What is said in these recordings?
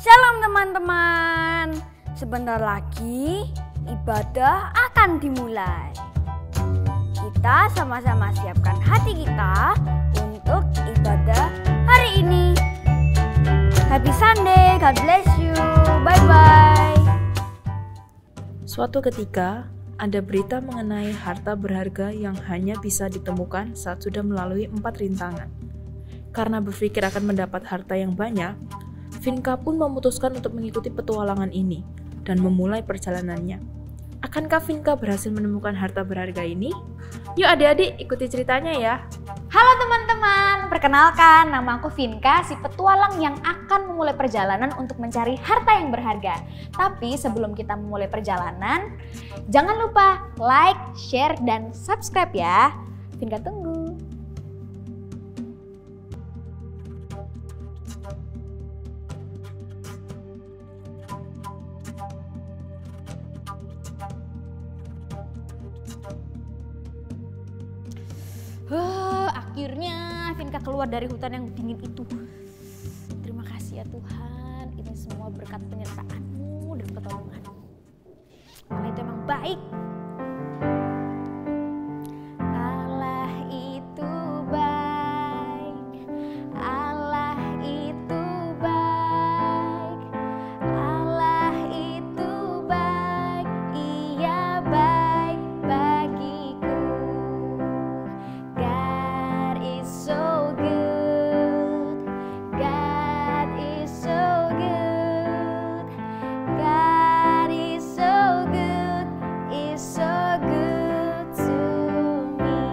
Shalom teman-teman, sebentar lagi ibadah akan dimulai. Kita sama-sama siapkan hati kita untuk ibadah hari ini. Happy Sunday, God bless you, bye-bye. Suatu ketika, ada berita mengenai harta berharga yang hanya bisa ditemukan saat sudah melalui 4 rintangan. Karena berpikir akan mendapat harta yang banyak, Vinka pun memutuskan untuk mengikuti petualangan ini dan memulai perjalanannya. Akankah Vinka berhasil menemukan harta berharga ini? Yuk adik-adik ikuti ceritanya ya. Halo teman-teman, perkenalkan nama aku Vinka, si petualang yang akan memulai perjalanan untuk mencari harta yang berharga. Tapi sebelum kita memulai perjalanan, jangan lupa like, share, dan subscribe ya. Vinka tunggu. Akhirnya Vinka keluar dari hutan yang dingin itu. Terima kasih ya Tuhan, ini semua berkat penyertaan-Mu dan pertolongan-Mu. Allah itu emang baik. Allah itu baik, Allah itu baik, Allah itu baik, Ia baik bagiku. God is so good, God is so good, God is so good, is so good to me.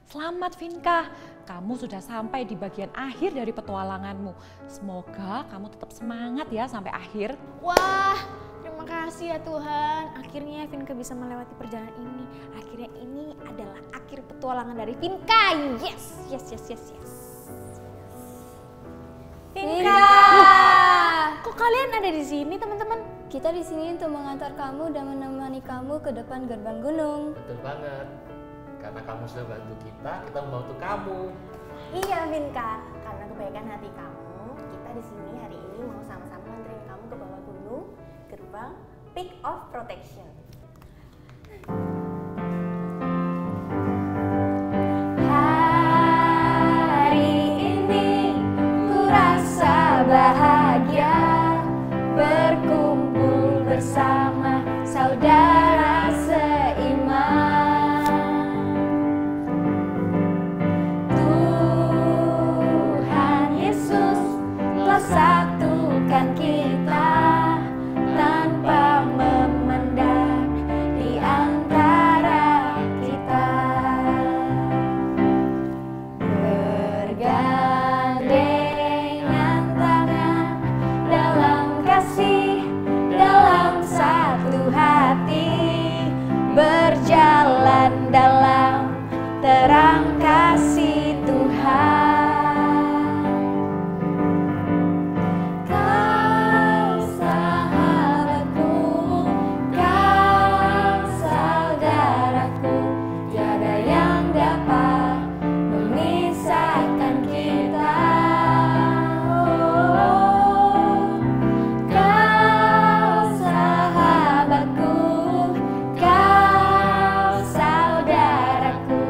Selamat Vinka, kamu sudah sampai di bagian akhir dari petualanganmu. Semoga kamu tetap semangat ya sampai akhir. Wah, terima kasih ya Tuhan. Akhirnya Vinka bisa melewati perjalanan ini. Akhirnya ini adalah akhir petualangan dari Vinka. Yes, yes, yes, yes, yes. Vinka, kok kalian ada di sini teman-teman? Kita di sini untuk mengantar kamu dan menemani kamu ke depan gerbang gunung. Betul banget. Karena kamu sudah bantu kita membantu kamu. Iya Vinka, karena kebaikan hati kamu, kita di sini hari ini mau sama-sama nganterin kamu ke bawah gunung, gerbang Peak of Protection. Hari ini ku rasa bahagia berkumpul bersama saudara seiman. Tuhan Yesus telah satukan kita tanpa memandang di antara kita. Bergandengan tangan dalam kasih, dalam satu hati, berjalan dalam terang kasih Tuhan. Kau sahabatku, kau saudaraku, tiada yang dapat memisahkan kita. Kau sahabatku, kau saudaraku,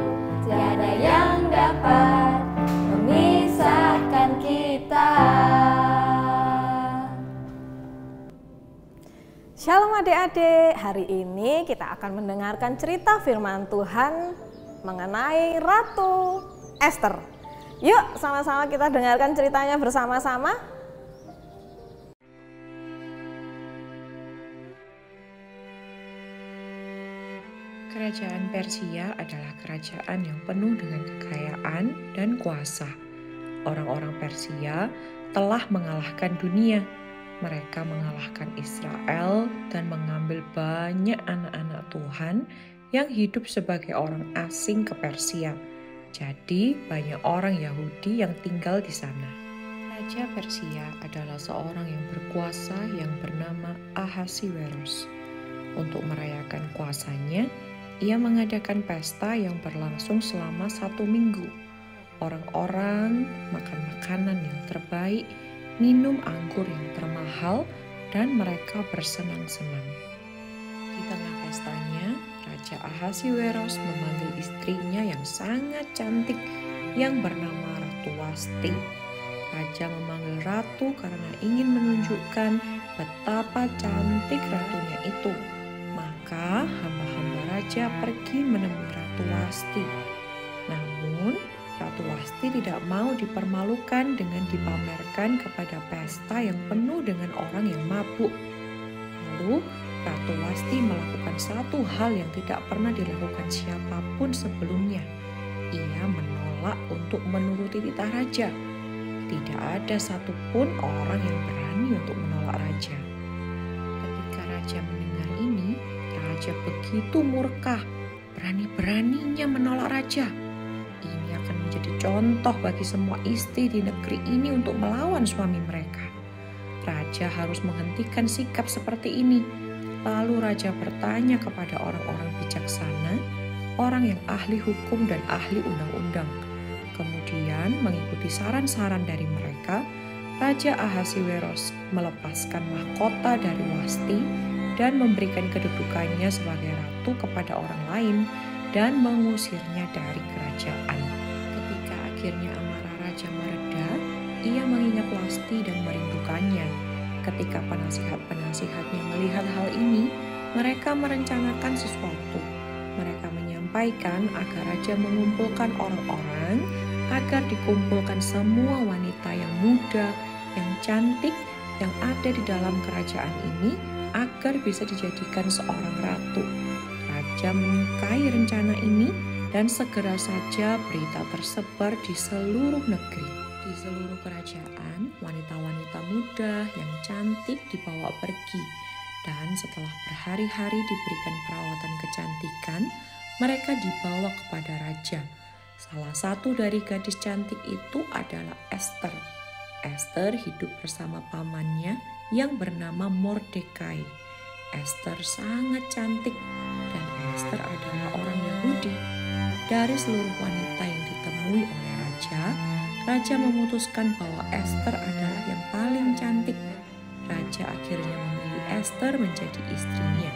tiada yang dapat memisahkan kita. Shalom adik-adik, hari ini kita akan mendengarkan cerita firman Tuhan mengenai Ratu Esther. Yuk sama-sama kita dengarkan ceritanya bersama-sama. Kerajaan Persia adalah kerajaan yang penuh dengan kekayaan dan kuasa. Orang-orang Persia telah mengalahkan dunia. Mereka mengalahkan Israel dan mengambil banyak anak-anak Tuhan yang hidup sebagai orang asing ke Persia. Jadi banyak orang Yahudi yang tinggal di sana. Raja Persia adalah seorang yang berkuasa yang bernama Ahasiweros. Untuk merayakan kuasanya, ia mengadakan pesta yang berlangsung selama 1 minggu. Orang-orang makan makanan yang terbaik minum anggur yang termahal, dan mereka bersenang-senang. Di tengah pestanya, Raja Ahasiweros memanggil istrinya yang sangat cantik yang bernama Ratu Wasti. Raja memanggil ratu karena ingin menunjukkan betapa cantik ratunya itu. Maka hamba-hamba raja pergi menemui Ratu Wasti. Namun, Ratu Wasti tidak mau dipermalukan dengan dipamerkan kepada pesta yang penuh dengan orang yang mabuk. Lalu, Ratu Wasti melakukan satu hal yang tidak pernah dilakukan siapapun sebelumnya. Ia menolak untuk menuruti titah raja. Tidak ada satupun orang yang berani untuk menolak raja. Ketika raja mendengar ini, raja begitu murka, berani-beraninya menolak raja. Ini akan menjadi contoh bagi semua istri di negeri ini untuk melawan suami mereka. Raja harus menghentikan sikap seperti ini. Lalu raja bertanya kepada orang-orang bijaksana, orang yang ahli hukum dan ahli undang-undang. Kemudian mengikuti saran-saran dari mereka, Raja Ahasiweros melepaskan mahkota dari Wasti dan memberikan kedudukannya sebagai ratu kepada orang lain dan mengusirnya dari kerajaan. Ketika akhirnya amarah raja mereda, ia mengingat Wasti dan merindukannya. Ketika penasihat-penasihatnya melihat hal ini, mereka merencanakan sesuatu. Mereka menyampaikan agar raja mengumpulkan orang-orang, agar dikumpulkan semua wanita yang muda, yang cantik, yang ada di dalam kerajaan ini, agar bisa dijadikan seorang ratu. Raja menyukai rencana ini dan segera saja berita tersebar di seluruh negeri. Di seluruh kerajaan, wanita-wanita muda yang cantik dibawa pergi. Dan setelah berhari-hari diberikan perawatan kecantikan, mereka dibawa kepada raja. Salah satu dari gadis cantik itu adalah Esther. Esther hidup bersama pamannya yang bernama Mordekai. Esther sangat cantik dan Esther adalah orang Yahudi. Dari seluruh wanita yang ditemui oleh raja, raja memutuskan bahwa Esther adalah yang paling cantik. Raja akhirnya memilih Esther menjadi istrinya.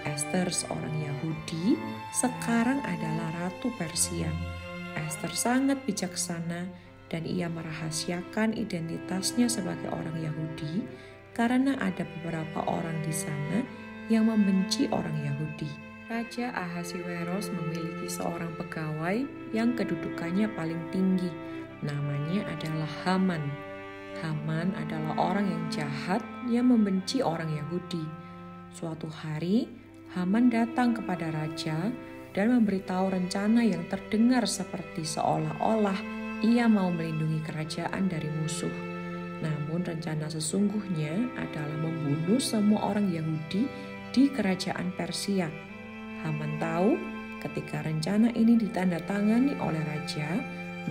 Esther seorang Yahudi, sekarang adalah Ratu Persia. Esther sangat bijaksana dan ia merahasiakan identitasnya sebagai orang Yahudi karena ada beberapa orang di sana yang membenci orang Yahudi. Raja Ahasiweros memiliki seorang pegawai yang kedudukannya paling tinggi. Namanya adalah Haman. Haman adalah orang yang jahat yang membenci orang Yahudi. Suatu hari, Haman datang kepada raja dan memberitahu rencana yang terdengar seperti seolah-olah ia mau melindungi kerajaan dari musuh. Namun rencana sesungguhnya adalah membunuh semua orang Yahudi di kerajaan Persia. Haman tahu ketika rencana ini ditandatangani oleh raja,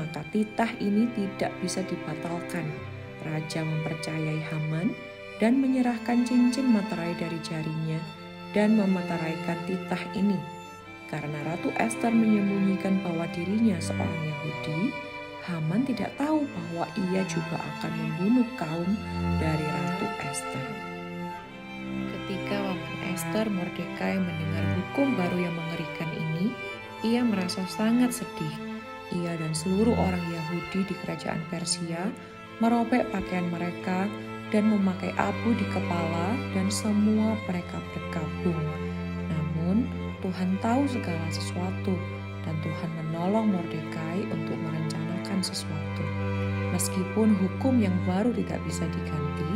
maka titah ini tidak bisa dibatalkan. Raja mempercayai Haman dan menyerahkan cincin materai dari jarinya dan memeteraikan titah ini. Karena Ratu Esther menyembunyikan bahwa dirinya seorang Yahudi, Haman tidak tahu bahwa ia juga akan membunuh kaum dari Ratu Esther. Ketika paman Esther Mordekai mendengar hukum baru yang mengerikan ini, ia merasa sangat sedih. Ia dan seluruh orang Yahudi di kerajaan Persia merobek pakaian mereka dan memakai abu di kepala dan semua mereka berkabung. Namun Tuhan tahu segala sesuatu dan Tuhan menolong Mordekai untuk merencanakan sesuatu. Meskipun hukum yang baru tidak bisa diganti,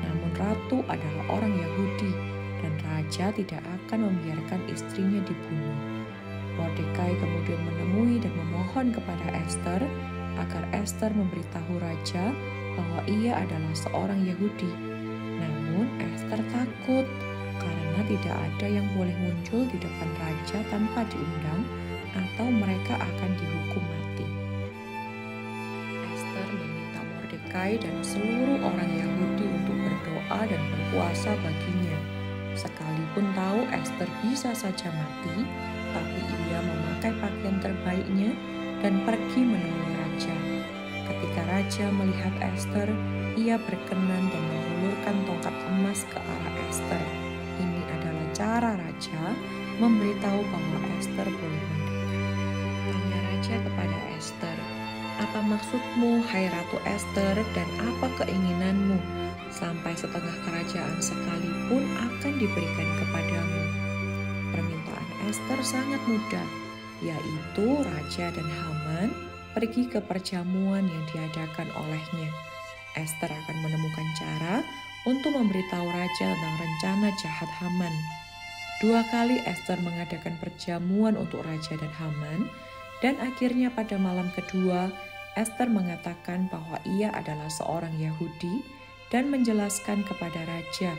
namun ratu adalah orang Yahudi dan raja tidak akan membiarkan istrinya dibunuh. Mordekai kemudian menemui dan memohon kepada Esther agar Esther memberitahu raja bahwa ia adalah seorang Yahudi. Namun Esther takut karena tidak ada yang boleh muncul di depan raja tanpa diundang atau mereka akan dihukum mati. Esther meminta Mordekai dan seluruh orang Yahudi untuk berdoa dan berpuasa baginya. Sekalipun tahu Esther bisa saja mati, tapi ia memakai pakaian terbaiknya dan pergi menemui raja. Ketika raja melihat Esther, ia berkenan dan mengulurkan tongkat emas ke arah Ester. Ini adalah cara raja memberitahu bahwa Ester boleh mendekat. Tanya raja kepada Ester, "Apa maksudmu, hai Ratu Ester, dan apa keinginanmu? Sampai setengah kerajaan sekalipun akan diberikan kepadamu." Permintaan Ester sangat mudah, yaitu raja dan Haman pergi ke perjamuan yang diadakan olehnya. Ester akan menemukan cara untuk memberitahu raja tentang rencana jahat Haman. 2 kali Ester mengadakan perjamuan untuk raja dan Haman, dan akhirnya pada malam kedua, Ester mengatakan bahwa ia adalah seorang Yahudi dan menjelaskan kepada raja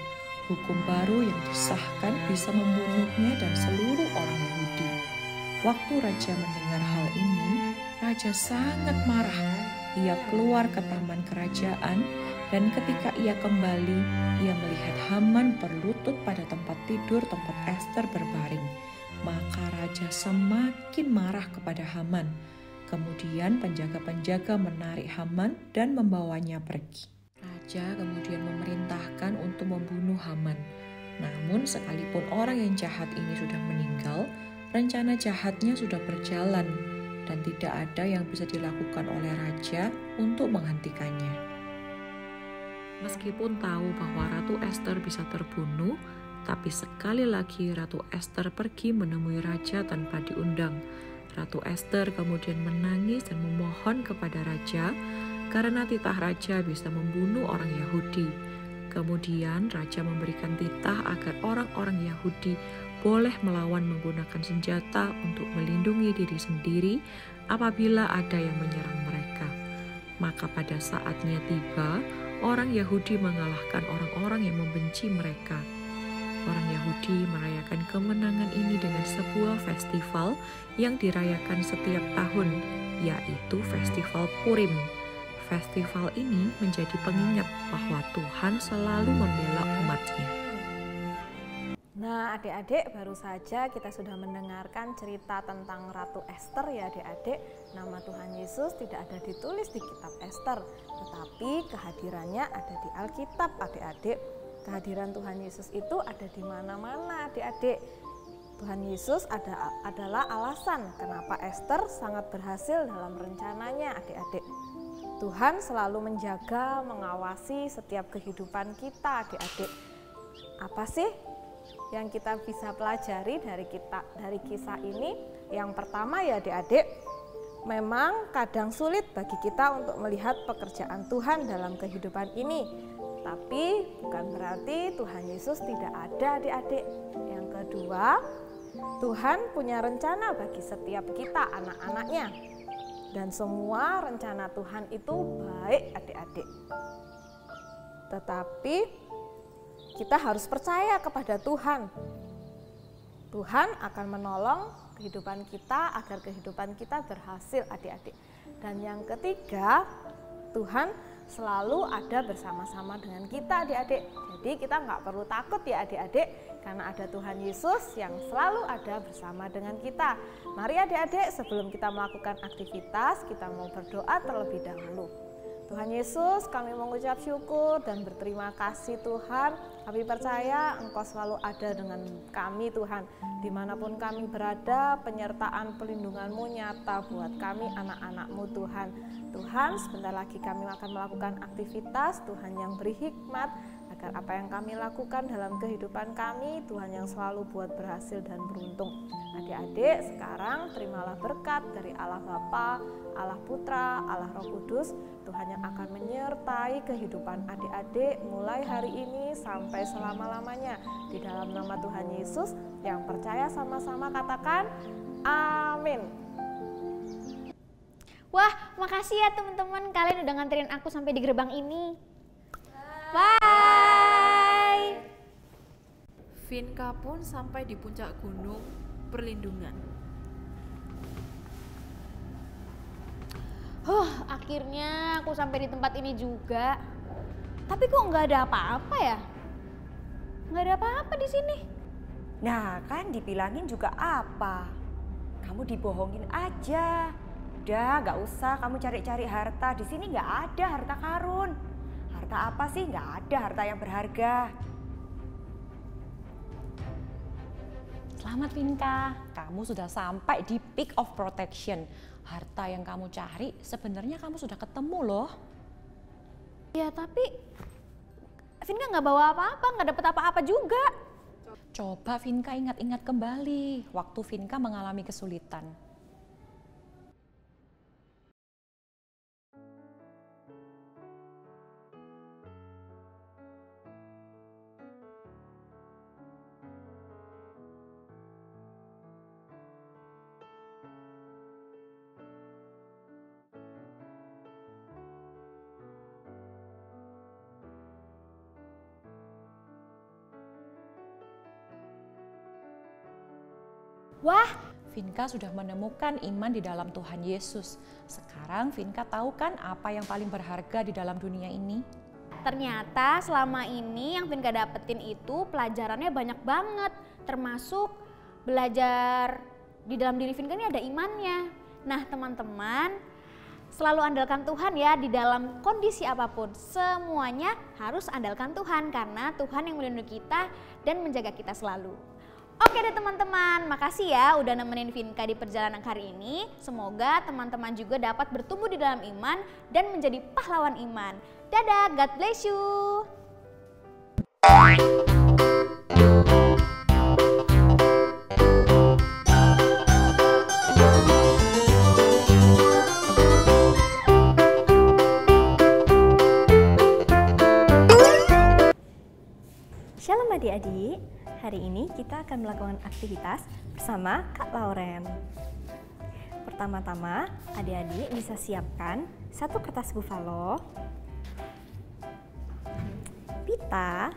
hukum baru yang disahkan bisa membunuhnya dan seluruh orang Yahudi. Waktu raja mendengar hal ini, raja sangat marah. Ia keluar ke taman kerajaan, dan ketika ia kembali, ia melihat Haman berlutut pada tempat tidur tempat Ester berbaring. Maka raja semakin marah kepada Haman. Kemudian penjaga-penjaga menarik Haman dan membawanya pergi. Raja kemudian memerintahkan untuk membunuh Haman. Namun sekalipun orang yang jahat ini sudah meninggal, rencana jahatnya sudah berjalan dan tidak ada yang bisa dilakukan oleh raja untuk menghentikannya. Meskipun tahu bahwa Ratu Ester bisa terbunuh, tapi sekali lagi Ratu Ester pergi menemui raja tanpa diundang. Ratu Ester kemudian menangis dan memohon kepada raja karena titah raja bisa membunuh orang Yahudi. Kemudian raja memberikan titah agar orang-orang Yahudi boleh melawan menggunakan senjata untuk melindungi diri sendiri apabila ada yang menyerang mereka. Maka pada saatnya tiba, orang Yahudi mengalahkan orang-orang yang membenci mereka. Orang Yahudi merayakan kemenangan ini dengan sebuah festival yang dirayakan setiap tahun, yaitu Festival Purim. Festival ini menjadi pengingat bahwa Tuhan selalu membela umat-Nya. Nah, adik-adik, baru saja kita sudah mendengarkan cerita tentang Ratu Ester ya adik-adik. Nama Tuhan Yesus tidak ada ditulis di kitab Ester, tetapi kehadirannya ada di Alkitab adik-adik. Kehadiran Tuhan Yesus itu ada di mana-mana adik-adik. Tuhan Yesus adalah alasan kenapa Ester sangat berhasil dalam rencananya adik-adik. Tuhan selalu menjaga, mengawasi setiap kehidupan kita adik-adik. Apa sih yang kita bisa pelajari dari kisah ini? Yang pertama ya adik-adik, memang kadang sulit bagi kita untuk melihat pekerjaan Tuhan dalam kehidupan ini. Tapi bukan berarti Tuhan Yesus tidak ada adik-adik. Yang kedua, Tuhan punya rencana bagi setiap kita anak-anaknya. Dan semua rencana Tuhan itu baik adik-adik. Tetapi kita harus percaya kepada Tuhan. Tuhan akan menolong kehidupan kita agar kehidupan kita berhasil adik-adik. Dan yang ketiga, Tuhan selalu ada bersama-sama dengan kita adik-adik. Jadi kita nggak perlu takut ya adik-adik, karena ada Tuhan Yesus yang selalu ada bersama dengan kita. Mari adik-adik, sebelum kita melakukan aktivitas, kita mau berdoa terlebih dahulu. Tuhan Yesus, kami mengucap syukur dan berterima kasih Tuhan. Kami percaya Engkau selalu ada dengan kami Tuhan. Dimanapun kami berada, penyertaan pelindungan-Mu nyata buat kami anak-anak-Mu Tuhan. Tuhan, sebentar lagi kami akan melakukan aktivitas, Tuhan yang beri hikmat, agar apa yang kami lakukan dalam kehidupan kami, Tuhan yang selalu buat berhasil dan beruntung. Adik-adik, sekarang terimalah berkat dari Allah Bapa, Allah Putra, Allah Roh Kudus, Tuhan yang akan menyertai kehidupan adik-adik mulai hari ini sampai selama-lamanya. Di dalam nama Tuhan Yesus, yang percaya sama-sama katakan amin. Wah, makasih ya teman-teman, kalian udah nganterin aku sampai di gerbang ini. Bye. Vinka pun sampai di puncak gunung perlindungan. Akhirnya aku sampai di tempat ini juga. Tapi kok nggak ada apa-apa ya? Nggak ada apa-apa di sini. Nah, kan dibilangin juga apa? Kamu dibohongin aja. Udah, nggak usah kamu cari-cari harta. Di sini nggak ada harta karun. Harta apa sih? Nggak ada harta yang berharga. Selamat Vinka, kamu sudah sampai di peak of protection. Harta yang kamu cari sebenarnya kamu sudah ketemu loh. Ya tapi Vinka nggak bawa apa-apa, nggak dapet apa-apa juga. Coba Vinka ingat-ingat kembali waktu Vinka mengalami kesulitan. Wah, Vinka sudah menemukan iman di dalam Tuhan Yesus. Sekarang Vinka tahu kan apa yang paling berharga di dalam dunia ini? ternyata selama ini yang Vinka dapetin itu pelajarannya banyak banget. Termasuk belajar di dalam diri Vinka ini ada imannya. Nah teman-teman, selalu andalkan Tuhan ya di dalam kondisi apapun. Semuanya harus andalkan Tuhan karena Tuhan yang melindungi kita dan menjaga kita selalu. Oke deh teman-teman, makasih ya udah nemenin Vinka di perjalanan hari ini. Semoga teman-teman juga dapat bertumbuh di dalam iman dan menjadi pahlawan iman. Dadah, God bless you. Shalom adik-adik, hari ini kita akan melakukan aktivitas bersama Kak Lauren. Pertama-tama, adik-adik bisa siapkan satu kertas buffalo, pita,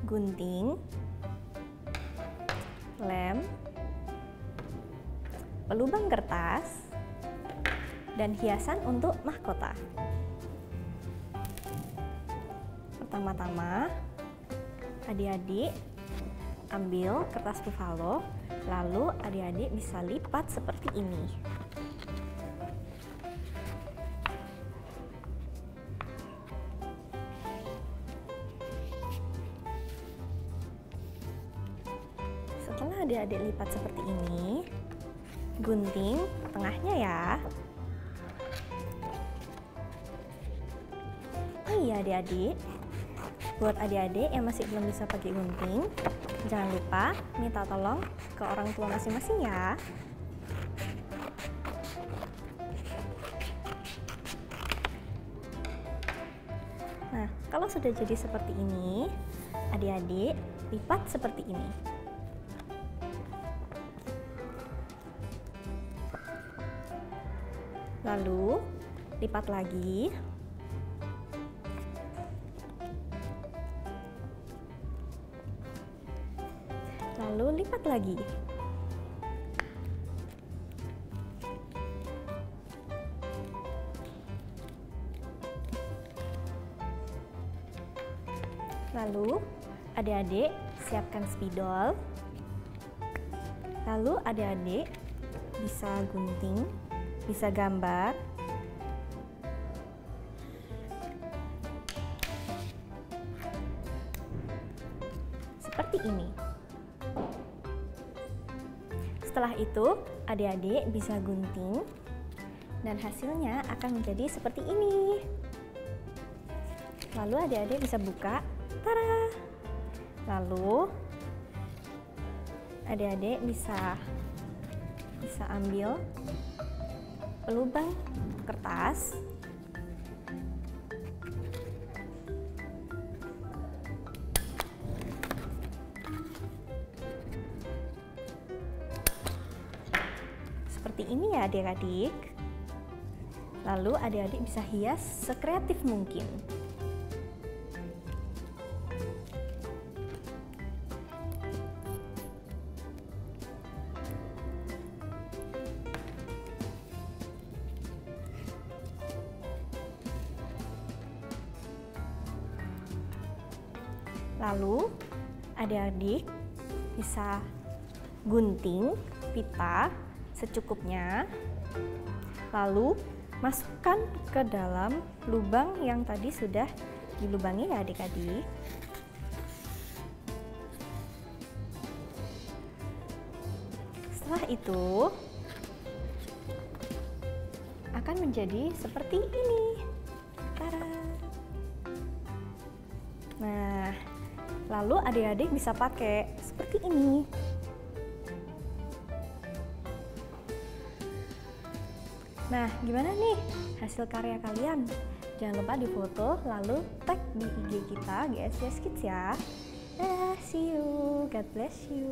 gunting, lem, pelubang kertas, dan hiasan untuk mahkota. Pertama-tama, adik-adik ambil kertas buffalo, lalu adik-adik bisa lipat seperti ini. Setelah adik-adik lipat seperti ini, gunting tengahnya ya. Oh iya adik-adik, buat adik-adik yang masih belum bisa pakai gunting, jangan lupa minta tolong ke orang tua masing-masing ya. Nah, kalau sudah jadi seperti ini, adik-adik lipat seperti ini. Lalu lipat lagi. Lalu lipat lagi. Lalu adik-adik siapkan spidol. Lalu adik-adik bisa gunting, bisa gambar. Seperti ini. Setelah itu, adik-adik bisa gunting dan hasilnya akan menjadi seperti ini. Lalu adik-adik bisa buka, tada! Lalu adik-adik bisa ambil pelubang kertas. Seperti ini ya adik-adik. Lalu adik-adik bisa hias sekreatif mungkin. Lalu adik-adik bisa gunting pita secukupnya. Lalu masukkan ke dalam lubang yang tadi sudah dilubangi ya adik-adik. Setelah itu akan menjadi seperti ini. Tada! Nah, lalu adik-adik bisa pakai seperti ini. Nah, gimana nih hasil karya kalian? Jangan lupa difoto lalu tag di IG kita GSJS Kids ya. See you. God bless you.